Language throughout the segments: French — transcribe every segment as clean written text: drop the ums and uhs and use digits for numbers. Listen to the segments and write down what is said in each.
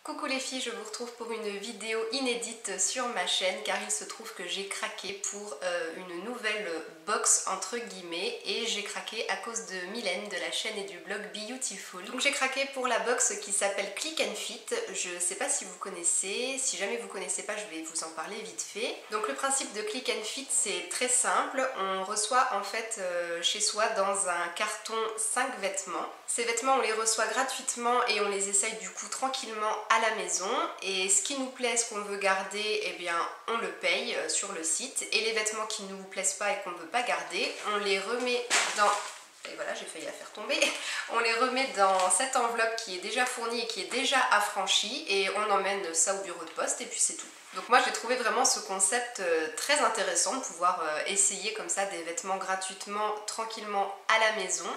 Coucou les filles, je vous retrouve pour une vidéo inédite sur ma chaîne car il se trouve que j'ai craqué pour une nouvelle box entre guillemets et j'ai craqué à cause de Mylène de la chaîne et du blog Beautiful. Donc j'ai craqué pour la box qui s'appelle Click and Fit. Je sais pas si vous connaissez, si jamais vous connaissez pas je vais vous en parler vite fait. Donc le principe de Click and Fit c'est très simple, on reçoit en fait chez soi dans un carton 5 vêtements. Ces vêtements on les reçoit gratuitement et on les essaye du coup tranquillement à la maison et ce qui nous plaît, ce qu'on veut garder, eh bien on le paye sur le site et les vêtements qui ne nous plaisent pas et qu'on ne veut pas garder, on les remet dans... Et voilà, j'ai failli la faire tomber. On les remet dans cette enveloppe qui est déjà fournie et qui est déjà affranchie et on emmène ça au bureau de poste et puis c'est tout. Donc moi j'ai trouvé vraiment ce concept très intéressant de pouvoir essayer comme ça des vêtements gratuitement, tranquillement à la maison.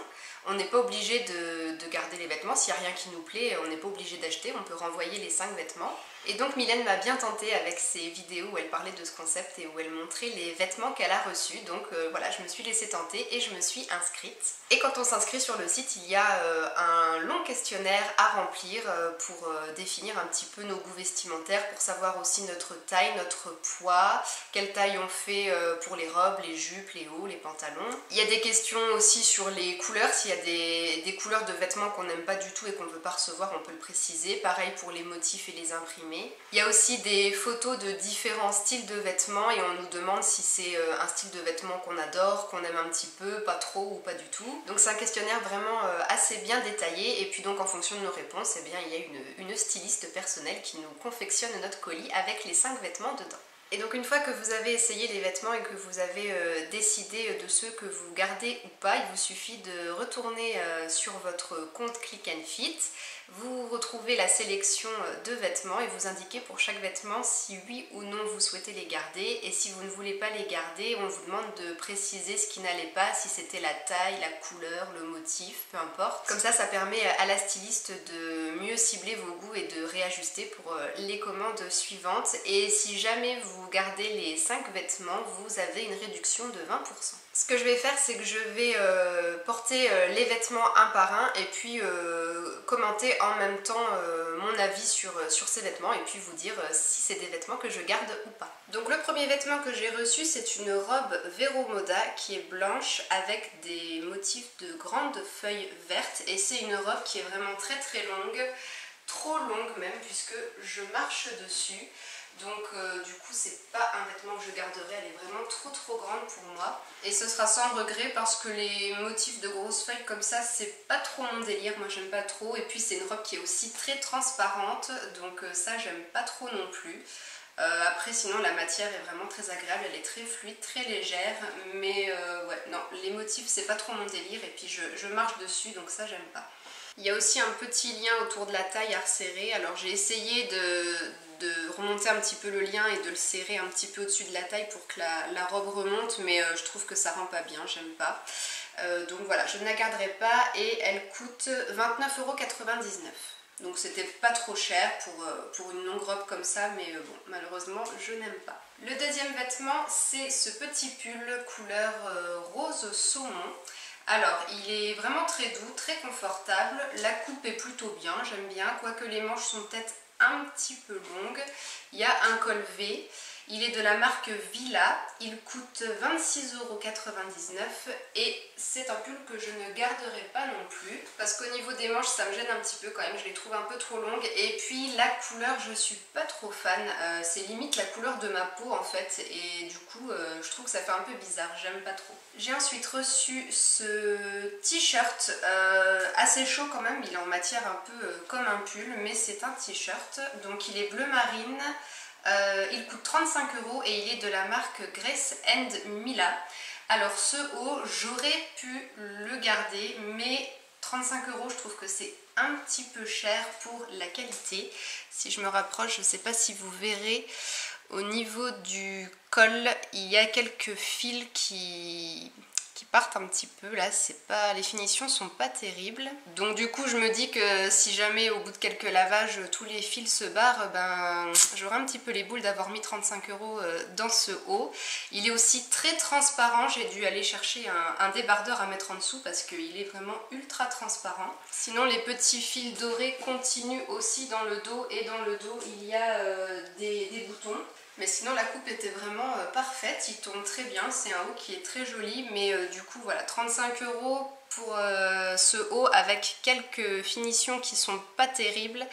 On n'est pas obligé de garder les vêtements, s'il n'y a rien qui nous plaît, on n'est pas obligé d'acheter, on peut renvoyer les 5 vêtements. Et donc Mylène m'a bien tentée avec ses vidéos où elle parlait de ce concept et où elle montrait les vêtements qu'elle a reçus. Donc voilà, je me suis laissée tenter et je me suis inscrite. Et quand on s'inscrit sur le site, il y a un long questionnaire à remplir pour définir un petit peu nos goûts vestimentaires, pour savoir aussi notre taille, notre poids, quelle taille on fait pour les robes, les jupes, les hauts, les pantalons. Il y a des questions aussi sur les couleurs, s'il y a des couleurs de vêtements qu'on n'aime pas du tout et qu'on ne veut pas recevoir, on peut le préciser. Pareil pour les motifs et les imprimés. Il y a aussi des photos de différents styles de vêtements et on nous demande si c'est un style de vêtements qu'on adore, qu'on aime un petit peu, pas trop ou pas du tout. Donc c'est un questionnaire vraiment assez bien détaillé et puis donc en fonction de nos réponses, eh bien, il y a une styliste personnelle qui nous confectionne notre colis avec les 5 vêtements dedans. Et donc une fois que vous avez essayé les vêtements et que vous avez décidé de ceux que vous gardez ou pas, il vous suffit de retourner sur votre compte Click and Fit. Vous retrouvez la sélection de vêtements et vous indiquez pour chaque vêtement si oui ou non vous souhaitez les garder. Et si vous ne voulez pas les garder, on vous demande de préciser ce qui n'allait pas, si c'était la taille, la couleur, le motif, peu importe. Comme ça permet à la styliste de mieux cibler vos goûts et de réajuster pour les commandes suivantes. Et si jamais vous gardez les 5 vêtements, vous avez une réduction de 20%. Ce que je vais faire, c'est que je vais porter les vêtements un par un et puis commenter en même temps mon avis sur ces vêtements et puis vous dire si c'est des vêtements que je garde ou pas. Donc le premier vêtement que j'ai reçu, c'est une robe Vero Moda qui est blanche avec des motifs de grandes feuilles vertes et c'est une robe qui est vraiment très très longue, trop longue même puisque je marche dessus. Donc du coup c'est pas un vêtement que je garderai, elle est vraiment trop grande pour moi. Et ce sera sans regret parce que les motifs de grosses feuilles comme ça c'est pas trop mon délire, moi j'aime pas trop. Et puis c'est une robe qui est aussi très transparente, donc ça j'aime pas trop non plus. Après sinon la matière est vraiment très agréable, elle est très fluide, très légère. Mais ouais non, les motifs c'est pas trop mon délire et puis je marche dessus donc ça j'aime pas. Il y a aussi un petit lien autour de la taille à resserrer, alors j'ai essayé de remonter un petit peu le lien et de le serrer un petit peu au-dessus de la taille pour que la robe remonte, mais je trouve que ça rend pas bien, j'aime pas. Donc voilà, je ne la garderai pas et elle coûte 29,99 €. Donc c'était pas trop cher pour une longue robe comme ça, mais bon, malheureusement je n'aime pas. Le deuxième vêtement, c'est ce petit pull couleur rose saumon. Alors, il est vraiment très doux, très confortable, la coupe est plutôt bien, j'aime bien, quoique les manches sont peut-être un petit peu longues. Il y a un col V, il est de la marque Villa, il coûte 26,99 € et c'est un pull que je ne garderai pas non plus parce qu'au niveau des manches ça me gêne un petit peu quand même, je les trouve un peu trop longues et puis la couleur je suis pas trop fan, c'est limite la couleur de ma peau en fait et du coup je trouve que ça fait un peu bizarre, j'aime pas trop. J'ai ensuite reçu ce t-shirt assez chaud quand même, il est en matière un peu comme un pull mais c'est un t-shirt, donc il est bleu marine. Il coûte 35 € et il est de la marque Grace & Mila. Alors ce haut, j'aurais pu le garder, mais 35 € je trouve que c'est un petit peu cher pour la qualité. Si je me rapproche, je ne sais pas si vous verrez, au niveau du col, il y a quelques fils qui qui partent un petit peu là, c'est pas, les finitions sont pas terribles. Donc du coup je me dis que si jamais au bout de quelques lavages tous les fils se barrent, ben j'aurai un petit peu les boules d'avoir mis 35 € dans ce haut. Il est aussi très transparent, j'ai dû aller chercher un débardeur à mettre en dessous parce qu'il est vraiment ultra transparent. Sinon les petits fils dorés continuent aussi dans le dos, et dans le dos il y a des boutons. Mais sinon la coupe était vraiment parfaite, il tombe très bien, c'est un haut qui est très joli, mais du coup voilà, 35 € pour ce haut avec quelques finitions qui sont pas terribles,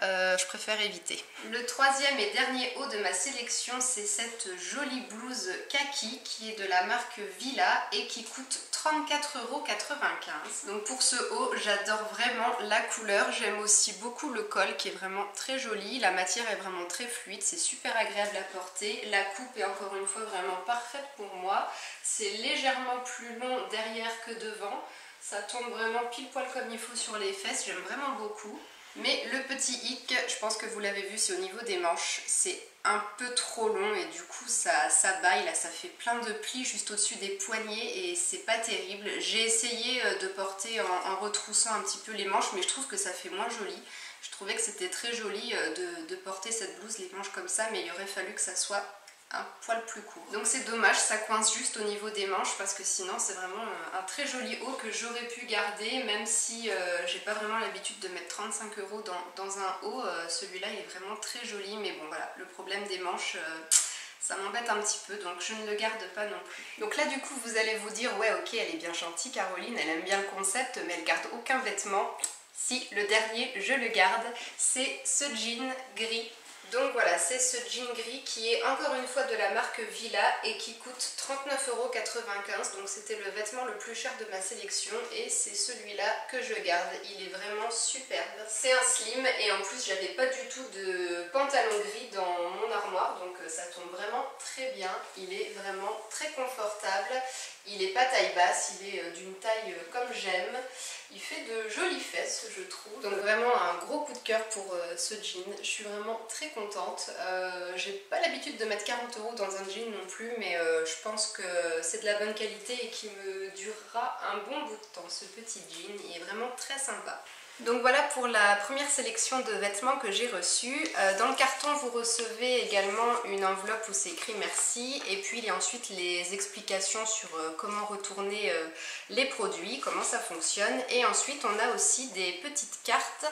je préfère éviter. Le troisième et dernier haut de ma sélection, c'est cette jolie blouse kaki qui est de la marque Villa et qui coûte 34,95 €. Donc pour ce haut, j'adore vraiment la couleur, j'aime aussi beaucoup le col qui est vraiment très joli, la matière est vraiment très fluide, c'est super agréable à porter, la coupe est encore une fois vraiment parfaite pour moi, c'est légèrement plus long derrière que devant. Ça tombe vraiment pile poil comme il faut sur les fesses, j'aime vraiment beaucoup. Mais le petit hic, je pense que vous l'avez vu, c'est au niveau des manches. C'est un peu trop long et du coup ça baille, là ça fait plein de plis juste au-dessus des poignets et c'est pas terrible. J'ai essayé de porter en retroussant un petit peu les manches, mais je trouve que ça fait moins joli. Je trouvais que c'était très joli de porter cette blouse les manches comme ça, mais il aurait fallu que ça soit un poil plus court. Donc c'est dommage, ça coince juste au niveau des manches parce que sinon c'est vraiment un très joli haut que j'aurais pu garder, même si j'ai pas vraiment l'habitude de mettre 35 € dans un haut. Celui-là il est vraiment très joli, mais bon voilà, le problème des manches, ça m'embête un petit peu, donc je ne le garde pas non plus. Donc là du coup vous allez vous dire, ouais ok, elle est bien gentille Caroline, elle aime bien le concept, mais elle garde aucun vêtement. Si, le dernier je le garde, c'est ce jean gris. Donc voilà, c'est ce jean gris qui est encore une fois de la marque Villa et qui coûte 39,95 €. Donc c'était le vêtement le plus cher de ma sélection et c'est celui-là que je garde. Il est vraiment superbe. C'est un slim et en plus j'avais pas du tout de pantalon gris dans mon armoire, donc ça tombe vraiment très bien. Il est vraiment très confortable. Il n'est pas taille basse, il est d'une taille comme j'aime. Il fait de jolies fesses, je trouve. Donc vraiment un gros coup de cœur pour ce jean. Je suis vraiment très contente. J'ai pas l'habitude de mettre 40 € dans un jean non plus, mais je pense que c'est de la bonne qualité et qui me durera un bon bout de temps. Ce petit jean, il est vraiment très sympa. Donc voilà pour la première sélection de vêtements que j'ai reçus. Dans le carton vous recevez également une enveloppe où c'est écrit merci, et puis il y a ensuite les explications sur comment retourner les produits, comment ça fonctionne, et ensuite on a aussi des petites cartes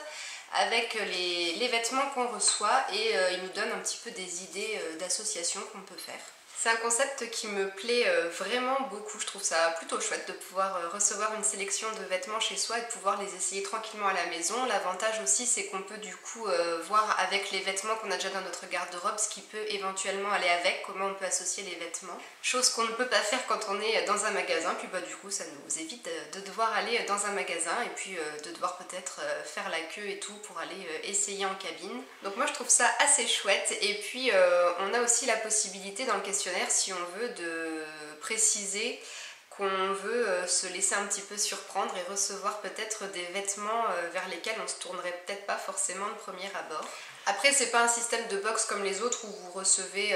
avec les vêtements qu'on reçoit et il nous donne un petit peu des idées d'associations qu'on peut faire. C'est un concept qui me plaît vraiment beaucoup, je trouve ça plutôt chouette de pouvoir recevoir une sélection de vêtements chez soi et de pouvoir les essayer tranquillement à la maison. L'avantage aussi c'est qu'on peut du coup voir avec les vêtements qu'on a déjà dans notre garde-robe ce qui peut éventuellement aller avec, comment on peut associer les vêtements. Chose qu'on ne peut pas faire quand on est dans un magasin, puis bah du coup ça nous évite de devoir aller dans un magasin et puis de devoir peut-être faire la queue et tout pour aller essayer en cabine. Donc moi je trouve ça assez chouette, et puis on a aussi la possibilité dans le questionnaire, si on veut, de préciser qu'on veut se laisser un petit peu surprendre et recevoir peut-être des vêtements vers lesquels on se tournerait peut-être pas forcément de premier abord. Après c'est pas un système de box comme les autres où vous recevez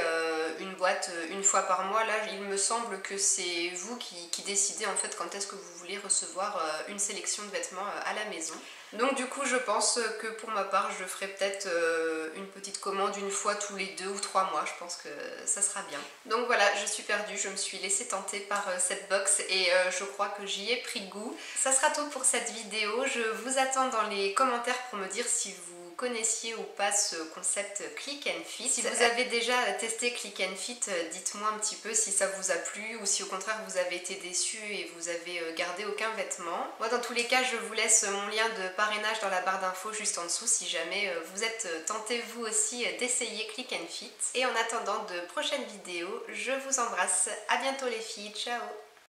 une boîte une fois par mois. Là il me semble que c'est vous qui décidez en fait quand est-ce que vous voulez recevoir une sélection de vêtements à la maison. Donc du coup je pense que pour ma part je ferai peut-être une petite commande une fois tous les 2 ou 3 mois, je pense que ça sera bien. Donc voilà, je suis perdue, je me suis laissée tenter par cette box et je crois que j'y ai pris goût. Ça sera tout pour cette vidéo, je vous attends dans les commentaires pour me dire si vous connaissiez ou pas ce concept Click and Fit. Si vous avez déjà testé Click and Fit, dites-moi un petit peu si ça vous a plu ou si au contraire vous avez été déçu et vous avez gardé aucun vêtement. Moi dans tous les cas je vous laisse mon lien de parrainage dans la barre d'infos juste en dessous si jamais vous êtes tenté vous aussi d'essayer Click and Fit. Et en attendant de prochaines vidéos, je vous embrasse. À bientôt les filles, ciao!